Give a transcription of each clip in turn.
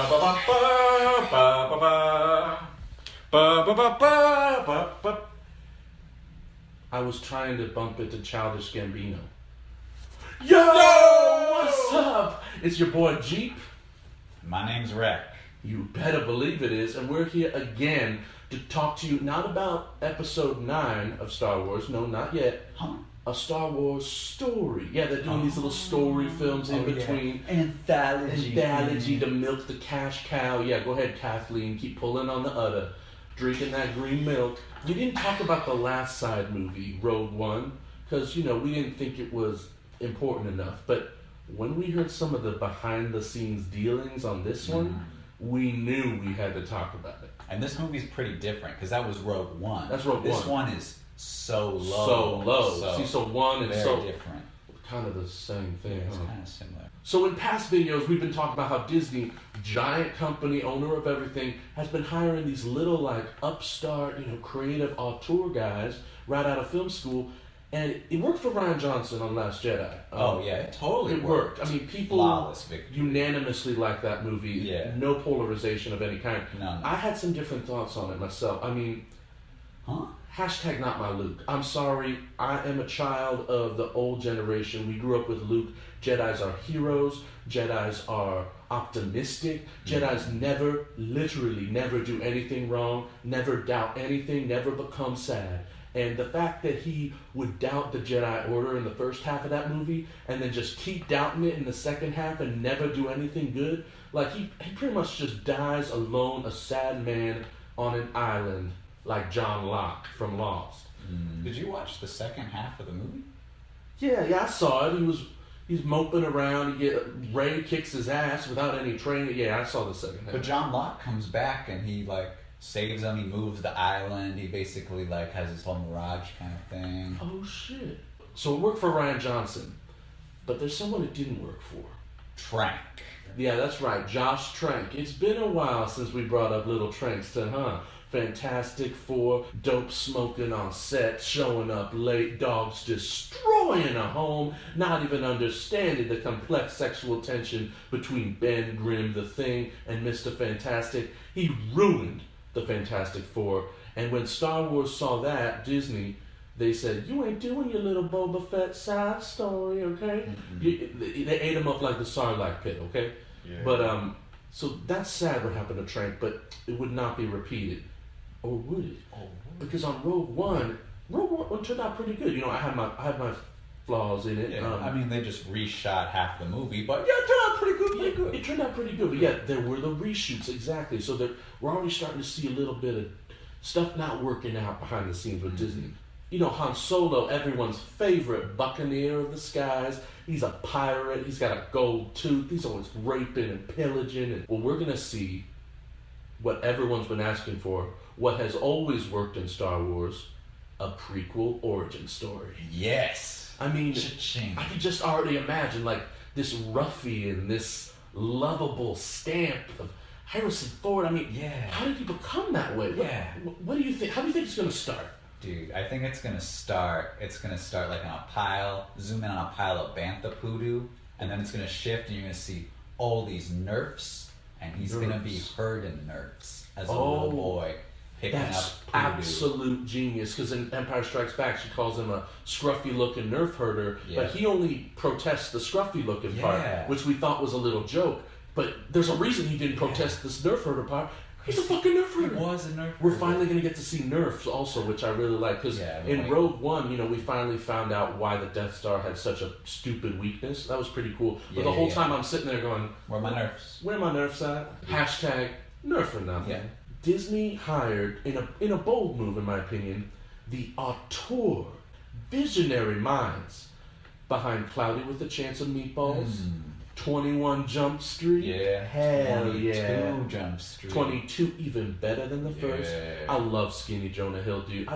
ba ba ba ba ba ba ba ba ba ba ba ba. I was trying to bump it to Childish Gambino. Yo, what's up? It's your boy Jeep. My name's Rec. You better believe it is, and we're here again to talk to you not about episode 9 of Star Wars, no, not yet. Huh? A Star Wars story. Yeah, they're doing these little story films in between. Yeah. Anthology to milk the cash cow. Yeah, go ahead, Kathleen. Keep pulling on the udder. Drinking that green milk. We didn't talk about the last side movie, Rogue One, because, we didn't think it was important enough. But when we heard some of the behind-the-scenes dealings on this one, we knew we had to talk about it. And this movie's pretty different, because that was Rogue One. That's Rogue One. This one is so low. So one and very so different. kind of the same thing. Yeah, it's huh? kind of similar. So in past videos, we've been talking about how Disney, giant company, owner of everything, has been hiring these little upstart, creative auteur guys right out of film school, and it worked for Rian Johnson on Last Jedi. It totally worked. I mean, people flawless victory. Unanimously like that movie. Yeah. No polarization of any kind. No. I had some different thoughts on it myself. I mean, hashtag not my Luke. I'm sorry. I am a child of the old generation. We grew up with Luke. Jedis are heroes. Jedis are optimistic. Jedis literally never do anything wrong, never doubt anything, never become sad. And the fact that he would doubt the Jedi Order in the first half of that movie and then just keep doubting it in the second half and never do anything good, he pretty much just dies alone, a sad man on an island like John Locke from Lost. Did you watch the second half of the movie? Yeah, I saw it. He's moping around. Ray kicks his ass without any training. Yeah, I saw the second half. But John Locke comes back and he saves them. He moves the island. He basically has his whole Mirage kind of thing. Oh shit! So it worked for Rian Johnson, but there's someone it didn't work for. Trank. Yeah, that's right, Josh Trank. It's been a while since we brought up little Trankston, huh? Fantastic Four, dope smoking on set, showing up late, dogs destroying a home, not even understanding the complex sexual tension between Ben Grimm, the Thing, and Mr. Fantastic. He ruined the Fantastic Four. And when Star Wars saw that, Disney, they said, you ain't doing your little Boba Fett side story, okay? They ate him up like the Sarlacc pit, okay? Yeah. But, so that's sad what happened to Trank, but it would not be repeated. Or would it? Because on Rogue One turned out pretty good. I had my flaws in it. Yeah, they just reshot half the movie, but it turned out pretty good. It turned out pretty good, but yeah, there were the reshoots, exactly. So that we're already starting to see a little bit of stuff not working out behind the scenes with Disney. Han Solo, everyone's favorite buccaneer of the skies. He's a pirate. He's got a gold tooth. He's always raping and pillaging. And, we're going to see what everyone's been asking for, what has always worked in Star Wars, a prequel origin story. Yes. Cha-ching. I can just already imagine, this ruffian, this lovable stamp of Harrison Ford. How did he become that way? What do you think? How do you think it's going to start? Dude, I think it's gonna start on a pile, zoom in on a pile of Bantha Poodoo, and then it's gonna shift and you're gonna see all these nerfs, and he's gonna be herding nerfs as a little boy, picking up That's Poodoo. absolute genius, because in Empire Strikes Back she calls him a scruffy looking nerf herder, but he only protests the scruffy looking part, which we thought was a little joke, but there's a reason he didn't protest this nerf herder part. He's a fucking nerf herder. He was a nerf herder. We're finally going to get to see nerfs also, which I really like. Because in Rogue One, we finally found out why the Death Star had such a stupid weakness. That was pretty cool. But the whole time I'm sitting there going, where are my nerfs? Where are my nerfs at? Hashtag nerf or nothing. Yeah. Disney hired, in a bold move in my opinion, the auteur, visionary minds behind Cloudy with a Chance of Meatballs. 21 Jump Street. Yeah. Hell 22 yeah. Jump Street. 22 even better than the first. I love skinny Jonah Hill, dude.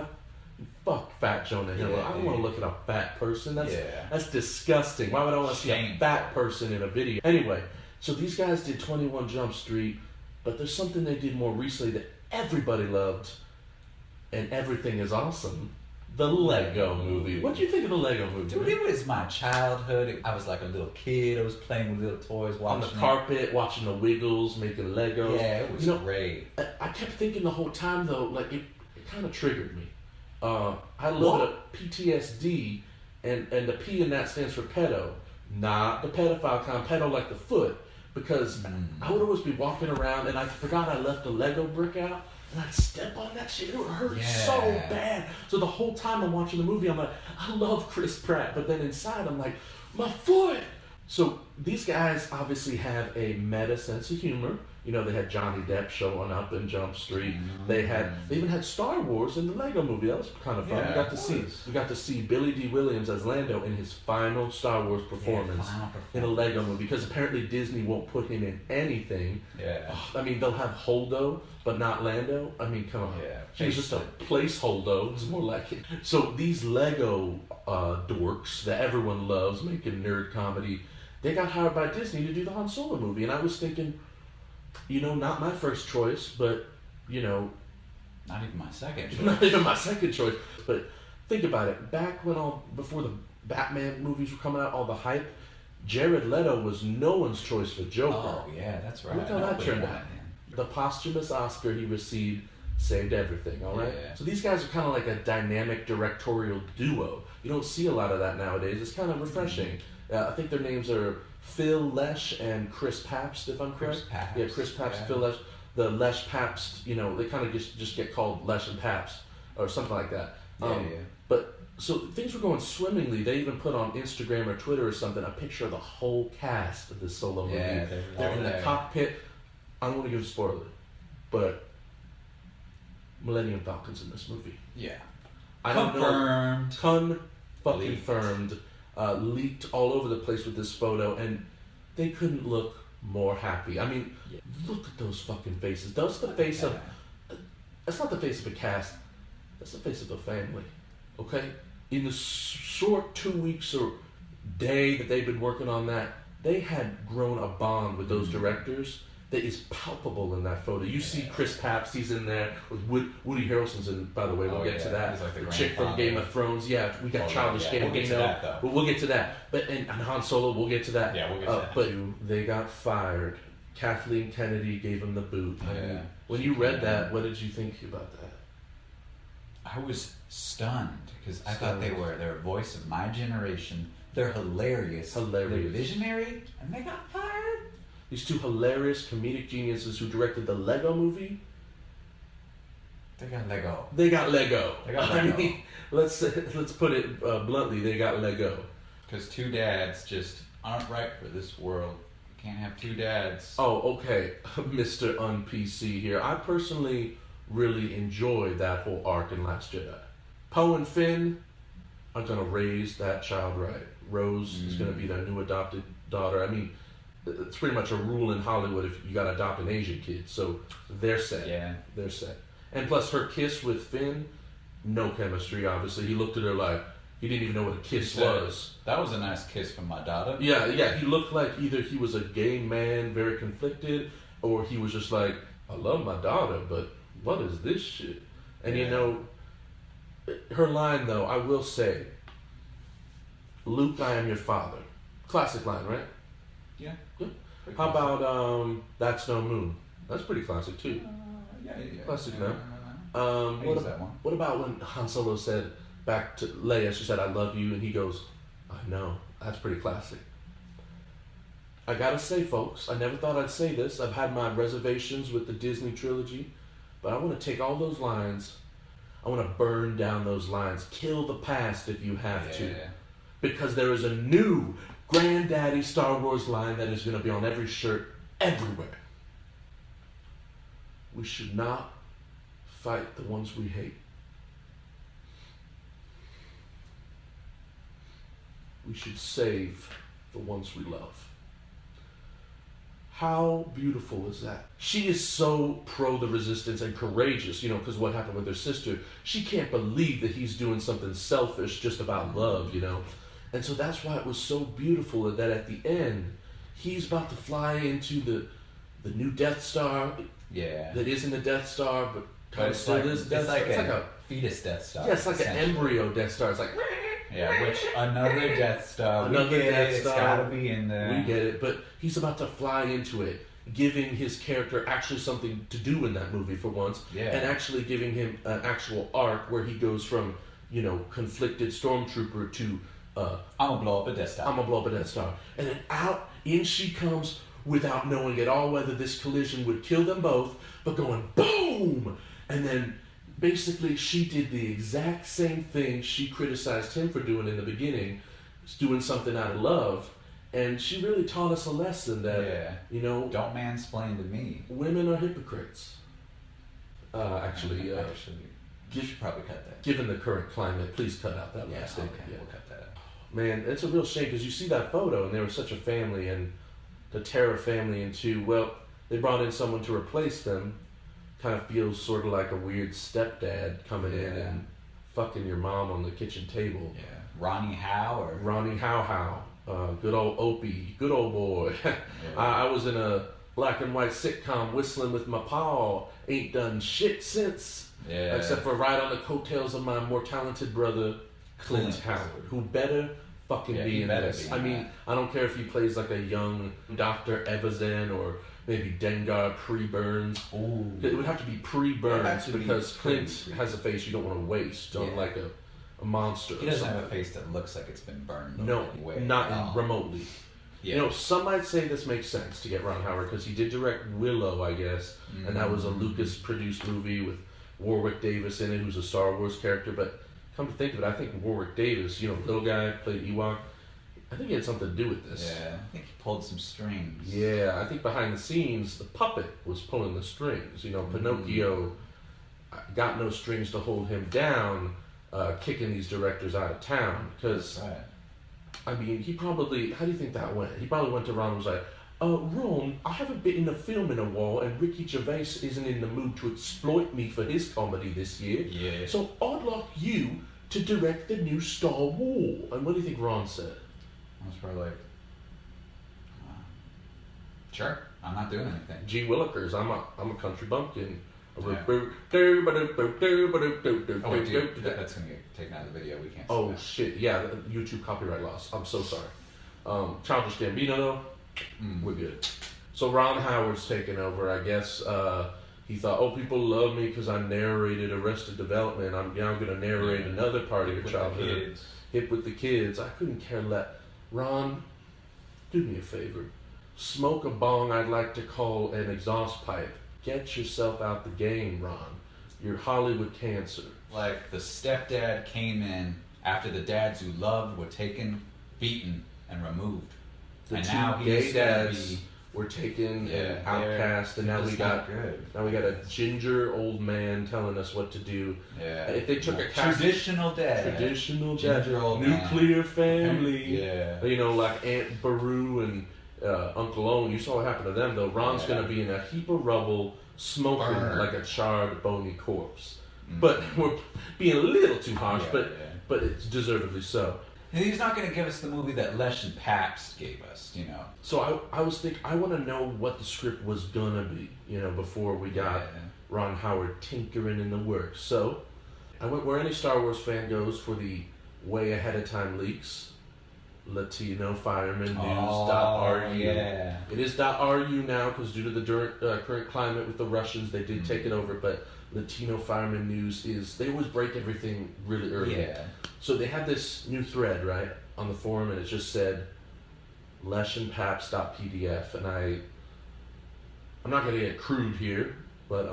Fuck fat Jonah Hill. I don't want to look at a fat person. That's disgusting. Why would I want to see a fat person in a video? Anyway, so these guys did 21 Jump Street, but there's something they did more recently that everybody loved, and everything is awesome. the Lego Movie. What do you think of the Lego Movie? Dude, it was my childhood. I was like a little kid. I was playing with little toys, watching on the carpet, watching the Wiggles, making Legos. Yeah, it was great. I kept thinking the whole time though, like it kind of triggered me. I had a little bit of PTSD, and the P in that stands for pedo, not the pedophile kind, pedo like the foot, because I would always be walking around and I forgot I left a Lego brick out. And I'd step on that shit. It would hurt so bad. So the whole time I'm watching the movie, I'm like, I love Chris Pratt. But then inside, I'm like, my foot. So these guys obviously have a meta sense of humor. You know, they had Johnny Depp showing up in Jump Street. They even had Star Wars in the Lego Movie. That was kind of fun. Yeah, we got to see Billy D. Williams as Lando in his final Star Wars performance in a Lego Movie, because apparently Disney won't put him in anything. Yeah. I mean, they'll have Holdo, but not Lando. I mean, come on. Yeah. He's just a placeholder. It's more like it. So these Lego dorks that everyone loves making nerd comedy, they got hired by Disney to do the Han Solo movie, and I was thinking, you know, not my first choice, but, you know... Not even my second choice. Not even my second choice. But think about it. Back when before the Batman movies were coming out, all the hype, Jared Leto was no one's choice for Joker. Oh, yeah, that's right. Look how that turned out. The posthumous Oscar he received saved everything, all right? Yeah. So these guys are kind of like a dynamic directorial duo. You don't see a lot of that nowadays. It's kind of refreshing. I think their names are Phil Lesh and Chris Pabst, if I'm correct. Yeah, Chris Pabst, Phil Lesh. The Lesh Pabst, you know, they kind of just get called Lesh and Pabst or something like that. But so things were going swimmingly. They even put on Instagram or Twitter or something a picture of the whole cast of this Solo movie. Yeah, they're in the cockpit. I don't want to give a spoiler, but Millennium Falcon's in this movie. Yeah. I don't know. Confirmed. Leaked all over the place with this photo, and they couldn't look more happy. I mean, look at those fucking faces. That's the face of... That's not the face of a cast. That's the face of a family. Okay? In the short 2 weeks or day that they've been working on that, they had grown a bond with those directors that is palpable in that photo. You see Chris Pabst, he's in there with Woody Harrelson's in, by the way, we'll get to that. He's like the chick from Game of Thrones, we got Childish Gambino, but we'll get to that. But and Han Solo, we'll get to that. Yeah, we'll get to that. But they got fired. Kathleen Kennedy gave him the boot. I mean, when you read that, what did you think about that? I was stunned because I thought they're a voice of my generation. They're hilarious. They're visionary, and they got fired. These two hilarious comedic geniuses who directed the Lego Movie. They got Lego. They got Lego. I mean, let's put it bluntly. They got Lego. Because two dads just aren't right for this world. You can't have two dads. Oh, okay, Mr. Un-PC here. I personally really enjoyed that whole arc in Last Jedi. Poe and Finn are gonna raise that child right. Rose is gonna be their new adopted daughter. I mean, it's pretty much a rule in Hollywood if you gotta adopt an Asian kid. So they're set. Yeah. They're set. And plus her kiss with Finn, no chemistry, obviously. He looked at her like he didn't even know what a kiss was. That was a nice kiss from my daughter. Yeah. He looked like either he was a gay man, very conflicted, or he was just like, I love my daughter, but what is this shit? And you know, her line though, I will say, Luke, I am your father. Classic line, right? Yeah. How about That's No Moon? That's pretty classic too. Yeah. Classic, no? That one. What about when Han Solo said back to Leia, she said, I love you, and he goes, I know. That's pretty classic. I gotta say, folks, I never thought I'd say this. I've had my reservations with the Disney trilogy, but I want to take all those lines, I want to burn down those lines. Kill the past if you have to. Because there is a new Granddaddy Star Wars line that is going to be on every shirt everywhere. We should not fight the ones we hate. We should save the ones we love. How beautiful is that? She is so pro the resistance and courageous, you know, because what happened with her sister. She can't believe that he's doing something selfish just about love, you know. And so that's why it was so beautiful that at the end, he's about to fly into the new Death Star. Yeah. That isn't a Death Star, but kind of it's still like, is Death Star. It's like a fetus Death Star. Yeah, it's like an embryo Death Star. It's like... Yeah, which another Death Star. Another Death It's Star. gotta be in there. We get it, but he's about to fly into it, giving his character actually something to do in that movie for once, Yeah. and actually giving him an actual arc where he goes from, you know, conflicted stormtrooper to, I'm gonna blow up a Death Star. I'm gonna blow up a Death Star. And then in she comes without knowing at all whether this collision would kill them both, but going boom! And then basically she did the exact same thing she criticized him for doing in the beginning, doing something out of love. And she really taught us a lesson that, you know... Don't mansplain to me. Women are hypocrites. Actually, you should probably cut that. Given the current climate, please cut out that last statement. Okay, we'll cut that out. Man, it's a real shame because you see that photo and they were such a family, and to tear a family into, well, they brought in someone to replace them. Kind of feels sort of like a weird stepdad coming in and fucking your mom on the kitchen table. Yeah. Ronnie Howe. Good old Opie, good old boy. I was in a black and white sitcom whistling with my paw. Ain't done shit since. Yeah. Except for ride on the coattails of my more talented brother, Clint Howard, who better fucking be in this. I mean, I don't care if he plays like a young Dr. Evazan or maybe Dengar pre-Burns. Ooh. It would have to be pre-Burns because Clint has a face you don't want to waste on like a monster. He doesn't have a face that looks like it's been burned. No, not remotely. Yeah. You know, some might say this makes sense to get Ron Howard because he did direct Willow, I guess, and that was a Lucas-produced movie with Warwick Davis in it, who's a Star Wars character. But come to think of it, I think Warwick Davis, you know, little guy, played Ewok, I think he had something to do with this. Yeah, I think he pulled some strings. Yeah, I think behind the scenes, the puppet was pulling the strings. You know, Pinocchio got no strings to hold him down, kicking these directors out of town. Because, I mean, he probably, how do you think that went? He probably went to Ron and was like, Ron, I haven't been in a film in a while, and Ricky Gervais isn't in the mood to exploit me for his comedy this year. Yeah. So I'd like you to direct the new Star Wars. And what do you think Ron said? I was probably like, sure, I'm not doing anything. G. Willikers, I'm a country bumpkin. Oh, wait, dude, that's gonna get taken out of the video. We can't. Oh shit! Yeah, YouTube copyright laws. I'm so sorry. Childish Gambino though, we're good. So Ron Howard's taken over. I guess he thought, oh, people love me because I narrated Arrested Development. I'm now gonna narrate another part of your childhood. Hip with the kids. I couldn't care less. Ron, do me a favor. Smoke a bong I'd like to call an exhaust pipe. Get yourself out the game, Ron. You're Hollywood cancer. Like the stepdad came in after the dads who loved were taken, beaten, and removed. The and two now gay dads were taken and outcast, and now we got a ginger old man telling us what to do. Yeah. If they took a traditional dad, ginger old nuclear family. Yeah. You know, like Aunt Beru and Uncle Owen. You saw what happened to them though. Ron's gonna be in a heap of rubble, smoking like a charred, bony corpse. But we're being a little too harsh, but it's deservedly so. And he's not going to give us the movie that Lesh and Pabst gave us, you know. So I was thinking, I want to know what the script was gonna be, you know, before we got Ron Howard tinkering in the works. So I went where any Star Wars fan goes for the way ahead of time leaks. Latino Fireman News.ru. Yeah. It is .ru now because due to the current climate with the Russians, they did take it over. But Latino Fireman News they always break everything really early. Yeah. So they had this new thread, right, on the forum, and it just said leshandpaps.pdf. And I'm not going to get crude here, but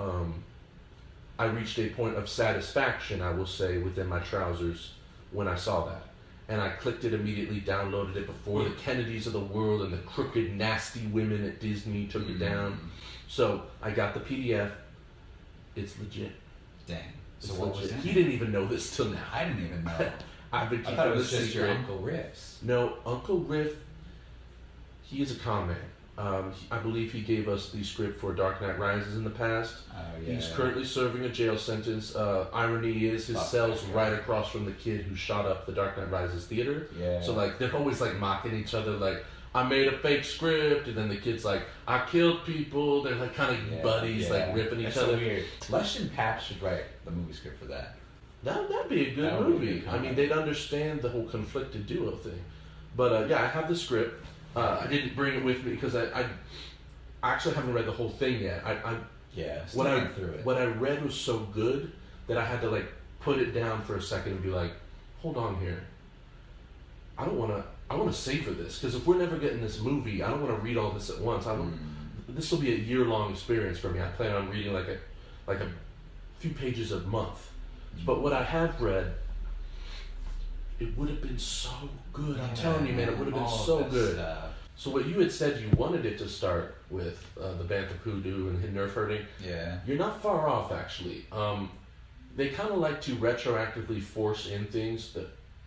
I reached a point of satisfaction, I will say, within my trousers when I saw that. And I clicked it immediately, downloaded it before the Kennedys of the world and the crooked, nasty women at Disney took it down. So I got the PDF. It's legit. Dang. So what was it? He didn't even know this till now. I didn't even know. I've been keeping I thought it it was just secret. your Uncle Riffs. No, Uncle Riff, he is a con man. I believe he gave us the script for Dark Knight Rises in the past. He's currently serving a jail sentence. Irony is his cell's right across from the kid who shot up the Dark Knight Rises theater. Yeah. So like they're always like mocking each other, like I made a fake script, and then the kid's like I killed people. They're like kind of buddies, like ripping each other. So weird. Lesh and Pabst should write the movie script for that. That'd be a good That would be a movie. good I mean, comedy. they'd understand the whole conflicted duo thing. But yeah, I have the script. I didn't bring it with me because I actually haven't read the whole thing yet. Yeah, still What I went through it. what I read was so good that I had to like put it down for a second and be like, hold on here. I want to savor this because if we're never getting this movie, I don't want to read all this at once. This will be a year-long experience for me. I plan on reading like a few pages a month. But what I have read, it would have been so good. I'm telling you, man, it would have been so good. So what you had said you wanted it to start with the Bantha Poodoo and Nerf herding. Yeah. You're not far off, actually. They kind of like to retroactively force in things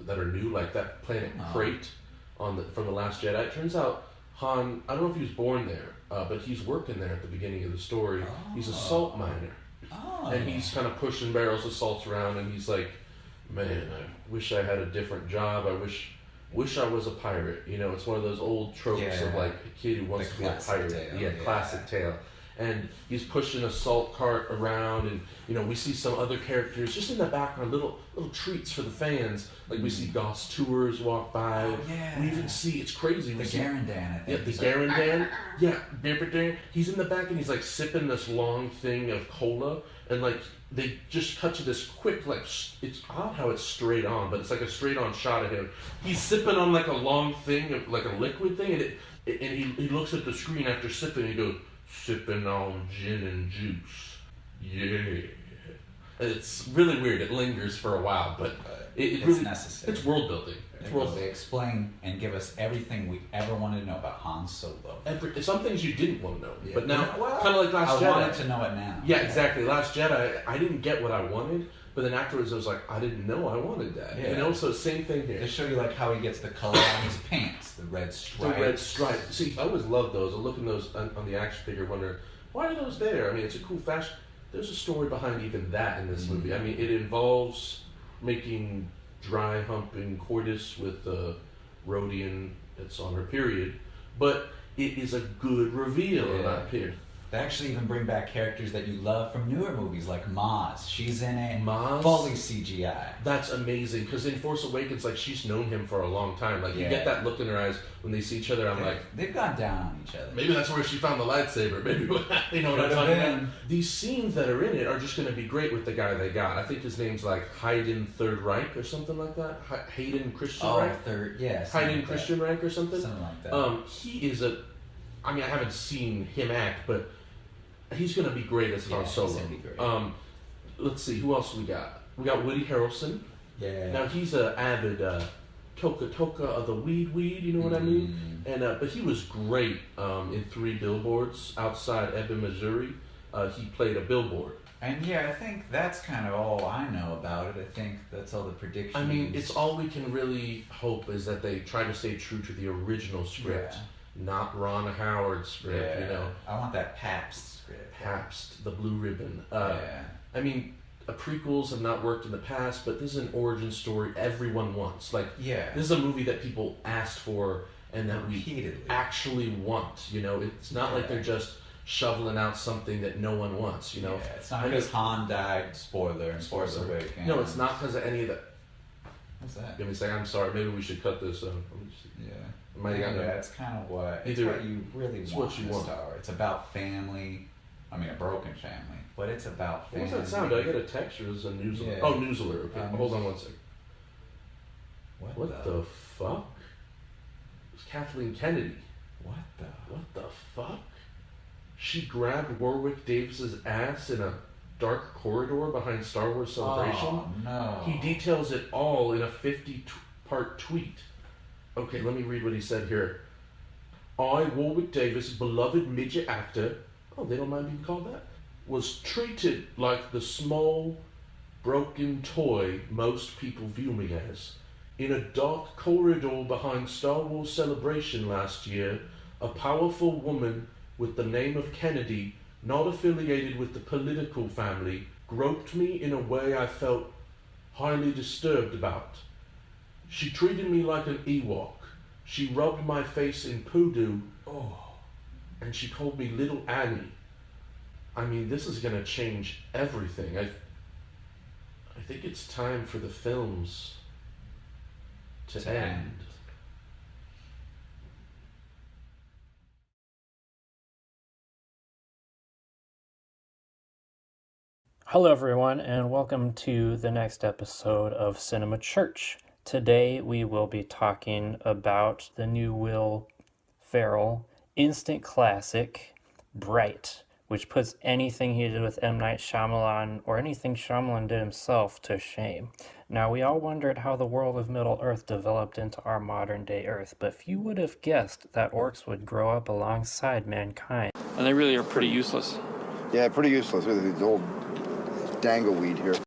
that are new, like that planet Crate from the Last Jedi. It turns out Han, I don't know if he was born there, but he's working there at the beginning of the story. He's a salt miner. And he's kind of pushing barrels of salt around, and he's like, man, I wish I had a different job. I wish I was a pirate. You know, it's one of those old tropes of like a kid who wants to be a pirate. Classic tale. And he's pushing a salt cart around, and you know we see some other characters just in the background, little treats for the fans. Like we see Goss Tours walk by. We even see, it's crazy. The Garandan, I think. Yeah, the Garandan. Yeah, he's in the back and he's like sipping this long thing of cola, and like they just cut to this quick, like it's odd how it's straight on, but it's like a straight on shot of him. He's sipping on like a long thing of like a liquid thing, and he looks at the screen after sipping and he goes, sipping on gin and juice. Yeah. It's really weird. It lingers for a while, but it's really necessary. It's world building. They explain and give us everything we ever wanted to know about Han Solo. Some things you didn't want to know, but now, kind of like Last Jedi. I wanted to know it now. Yeah, exactly. Last Jedi, I didn't get what I wanted, but then afterwards I was like, I didn't know I wanted that. Yeah. You know, so same thing here. They show you like how he gets the color on his pants, the red stripe. The red stripe. See, I always love those. I look at those on the action figure, wonder why are those there? I mean, it's a cool fashion. There's a story behind even that in this movie. I mean, it involves making dry humping Cordis with Rodian that's on her period, but it is a good reveal of that period. They actually even bring back characters that you love from newer movies, like Maz. She's in it. Maz? Fully CGI. That's amazing, because in Force Awakens, like, she's known him for a long time. Like, you get that look in her eyes when they see each other. They've gone down on each other. Maybe that's where she found the lightsaber. Maybe, you know what I'm talking about? These scenes that are in it are just going to be great with the guy they got. I think his name's like Hayden Third Reich or something like that. Hayden Christian Reich? Hayden Christian Reich or something? Something like that. He is I mean, I haven't seen him act, but he's going to be great as Han Solo. He's gonna be great. Let's see, who else we got? We got Woody Harrelson. Yeah. Now he's an avid Toka of the weed, you know what I mean? And but he was great in 3 Billboards outside Ebbing, Missouri. He played a billboard. And yeah, I think that's kind of all I know about it. I think that's all the predictions. I mean, it's all we can really hope is that they try to stay true to the original script, not Ron Howard's script, you know. I want that Pabst script. Pabst, the blue ribbon. I mean, prequels have not worked in the past, but this is an origin story everyone wants. Like, this is a movie that people asked for and that we actually want, you know. It's not like they're just shoveling out something that no one wants, you know. Yeah, it's not because Han died, spoiler, and Force Awakens. No, it's not because of any of that. What's that? Give me a second, I'm sorry, maybe we should cut this. It's kind of what you really want in Star Wars. It's about family. I mean, a broken family, but it's about family. What does that sound? Did I get a text or is it a news alert? Oh, news alert. Okay, hold on one second. What the fuck? It's Kathleen Kennedy. What the fuck? She grabbed Warwick Davis's ass in a dark corridor behind Star Wars Celebration. Oh, no. He details it all in a 50-part tweet. Okay, let me read what he said here. I, Warwick Davis, beloved midget actor, they don't mind being called that, was treated like the small, broken toy most people view me as. In a dark corridor behind Star Wars Celebration last year, a powerful woman with the name of Kennedy, not affiliated with the political family, groped me in a way I felt highly disturbed about. She treated me like an Ewok. She rubbed my face in poodoo, and she called me Little Annie. I mean, this is going to change everything. I think it's time for the films to end. Hello, everyone, and welcome to the next episode of Cinema Church. Today, we will be talking about the new Will Ferrell instant classic, Bright, which puts anything he did with M. Night Shyamalan or anything Shyamalan did himself to shame. Now, we all wondered how the world of Middle-earth developed into our modern-day Earth, but few would have guessed that orcs would grow up alongside mankind. And they really are pretty useless. Yeah, pretty useless with the old dangleweed here.